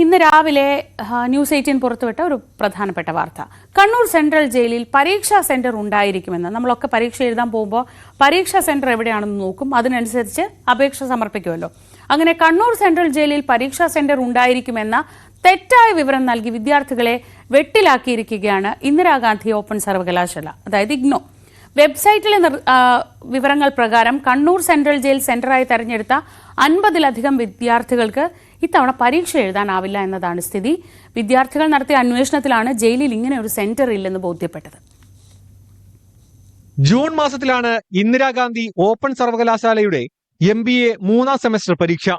ഇന്ന് രാവിലെ ന്യൂസ് 18 പുറത്തുവിട്ട ഒരു പ്രധാനപ്പെട്ട വാർത്ത. കണ്ണൂർ സെൻട്രൽ ജയിലിൽ പരീക്ഷാ സെന്റർ ഉണ്ടായിരിക്കുമെന്ന്. നമ്മളൊക്കെ പരീക്ഷ എഴുതാൻ പോകുമ്പോൾ പരീക്ഷാ സെന്റർ എവിടെയാണെന്ന് നോക്കും, അതിനനുസരിച്ച് അപേക്ഷ സമർപ്പിക്കുമല്ലോ. അങ്ങനെ കണ്ണൂർ സെൻട്രൽ ജയിലിൽ പരീക്ഷാ സെന്റർ ഉണ്ടായിരിക്കുമെന്ന തെറ്റായ വിവരം നൽകി വിദ്യാർത്ഥികളെ വെട്ടിലാക്കിയിരിക്കുകയാണ് ഇന്ദിരാഗാന്ധി ഓപ്പൺ സർവകലാശാല, അതായത് ഇഗ്നോ. വെബ്സൈറ്റിലെ വിവരങ്ങൾ പ്രകാരം കണ്ണൂർ സെൻട്രൽ ജയിൽ സെന്ററായി തെരഞ്ഞെടുത്ത 50-ലധികം വിദ്യാർത്ഥികൾക്ക് ഇത്തവണ പരീക്ഷ എഴുതാനാവില്ല എന്നതാണ് സ്ഥിതി. വിദ്യാർത്ഥികൾ നടത്തിയ അന്വേഷണത്തിലാണ് ജയിലിൽ ഇങ്ങനെ ഒരു സെന്റർ ഇല്ലെന്ന് ബോധ്യപ്പെട്ടത്. ജൂൺ മാസത്തിലാണ് ഇന്ദിരാഗാന്ധി ഓപ്പൺ സർവകലാശാലയുടെ MBA 3ാം സെമസ്റ്റർ പരീക്ഷ.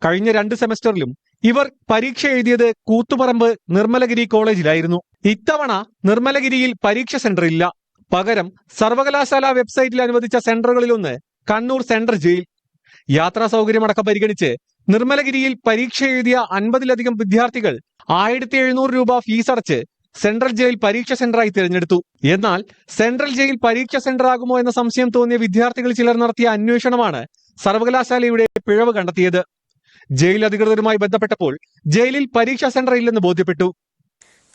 കഴിഞ്ഞ 2 സെമസ്റ്ററിലും ഇവർ പരീക്ഷ എഴുതിയത് കൂത്തുപറമ്പ് നിർമ്മലഗിരി കോളേജിലായിരുന്നു. ഇത്തവണ നിർമ്മലഗിരിയിൽ പരീക്ഷ സെന്റർ ഇല്ല. പകരം സർവകലാശാല വെബ്സൈറ്റിൽ അനുവദിച്ച സെന്ററുകളിലൊന്ന് കണ്ണൂർ സെൻട്രൽ ജയിൽ. യാത്രാ സൗകര്യമടക്കം പരിഗണിച്ച് നിർമ്മലഗിരിയിൽ പരീക്ഷ എഴുതിയ 50-ലധികം വിദ്യാർത്ഥികൾ 1700 രൂപ ഫീസ് അടച്ച് സെൻട്രൽ ജയിൽ പരീക്ഷ സെന്ററായി തിരഞ്ഞെടുത്തു. എന്നാൽ സെൻട്രൽ ജയിൽ പരീക്ഷ സെന്റർ ആകുമോ എന്ന സംശയം തോന്നിയ വിദ്യാർത്ഥികൾ ചിലർ നടത്തിയ അന്വേഷണമാണ് സർവകലാശാലയുടെ പിഴവ് കണ്ടെത്തിയത്. ജയിൽ അധികൃതരുമായി ബന്ധപ്പെട്ടപ്പോൾ ജയിലിൽ പരീക്ഷാ സെന്റർ ഇല്ലെന്ന് ബോധ്യപ്പെട്ടു.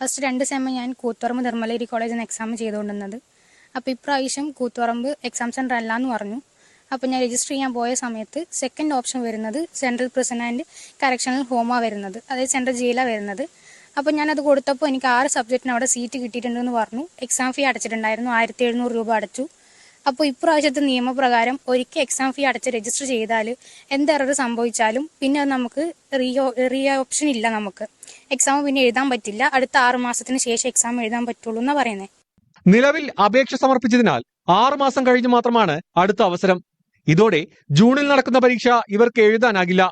ഫസ്റ്റ് 2 സെം ഞാൻ കൂത്തുപറമ്പ് നിർമ്മലഗിരി കോളേജിൽ നിന്ന് എക്സാം ചെയ്തുകൊണ്ടിരുന്നത്. അപ്പോൾ ഇപ്രാവശ്യം കൂത്തുപറമ്പ് എക്സാം സെന്റർ അല്ല എന്ന് പറഞ്ഞു. അപ്പോൾ ഞാൻ രജിസ്റ്റർ ചെയ്യാൻ പോയ സമയത്ത് സെക്കൻഡ് ഓപ്ഷൻ വരുന്നത് സെൻട്രൽ പ്രിസൺ ആൻഡ് കറക്ഷണൽ ഹോമാണ് വരുന്നത്, അതായത് സെൻട്രൽ ജയിലാണ് വരുന്നത്. അപ്പോൾ ഞാനത് കൊടുത്തപ്പോൾ എനിക്ക് 6 സബ്ജക്റ്റിന് അവിടെ സീറ്റ് കിട്ടിയിട്ടുണ്ടെന്ന് പറഞ്ഞു. എക്സാം ഫീ അടച്ചിട്ടുണ്ടായിരുന്നു, 1700 രൂപ അടച്ചു. അപ്പോൾ ഇപ്രാവശ്യത്തെ നിയമപ്രകാരം ഒരിക്കൽ എക്സാം ഫീ അടച്ച് രജിസ്റ്റർ ചെയ്താൽ എന്ത് എറർ സംഭവിച്ചാലും പിന്നെ നമുക്ക് റീ ഓപ്ഷൻ ഇല്ല. നമുക്ക് എക്സാം പിന്നെ എഴുതാൻ പറ്റില്ല. അടുത്ത 6 മാസത്തിന് ശേഷം എക്സാം എഴുതാൻ പറ്റുള്ളൂ എന്നാണ് പറയുന്നത്. നിലവിൽ അപേക്ഷ സമർപ്പിച്ചതിനാൽ 6 മാസം കഴിഞ്ഞ് മാത്രമാണ് അടുത്ത അവസരം. ഇതോടെ ജൂണിൽ നടക്കുന്ന പരീക്ഷ ഇവർക്ക് എഴുതാനാകില്ല.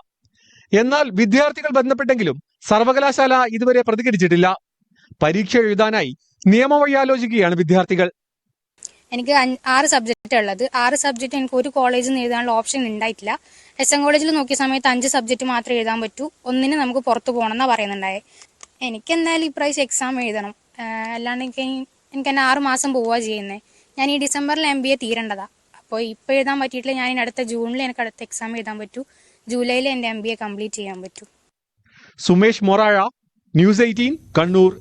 എന്നാൽ വിദ്യാർത്ഥികൾ ബന്ധപ്പെട്ടെങ്കിലും സർവകലാശാല ഇതുവരെ പ്രതികരിച്ചിട്ടില്ല. പരീക്ഷ എഴുതാനായി നിയമം വഴിയാലോചിക്കുകയാണ് വിദ്യാർത്ഥികൾ. എനിക്ക് 6 സബ്ജക്റ്റ് ഉള്ളത്. 6 സബ്ജക്റ്റ് എനിക്ക് ഒരു കോളേജിൽ നിന്ന് എഴുതാനുള്ള ഓപ്ഷൻ ഉണ്ടായിട്ടില്ല. SM കോളേജിൽ നോക്കിയ സമയത്ത് 5 സബ്ജക്റ്റ് മാത്രമേ എഴുതാൻ പറ്റൂ. ഒന്നിന് നമുക്ക് പുറത്ത് പോകണം എന്നാണ് പറയുന്നുണ്ടായത്. എനിക്ക് എന്തായാലും ഇപ്രാവശ്യം എക്സാം എഴുതണം. അല്ലാണ്ട് എനിക്ക് തന്നെ 6 മാസം പോവുക ചെയ്യുന്നത്. ഞാൻ ഈ ഡിസംബറിൽ MBA തീരേണ്ടതാണ്. അപ്പോൾ ഇപ്പോൾ എഴുതാൻ പറ്റിയിട്ടില്ല. ഞാൻ അടുത്ത ജൂണിൽ എനിക്ക് അടുത്ത എക്സാം എഴുതാൻ പറ്റൂ. ജൂലൈയിൽ എൻ്റെ MBA കംപ്ലീറ്റ് ചെയ്യാൻ പറ്റൂ. സുമേഷ് മൊറാഴ, ന്യൂസ് 18 കണ്ണൂർ.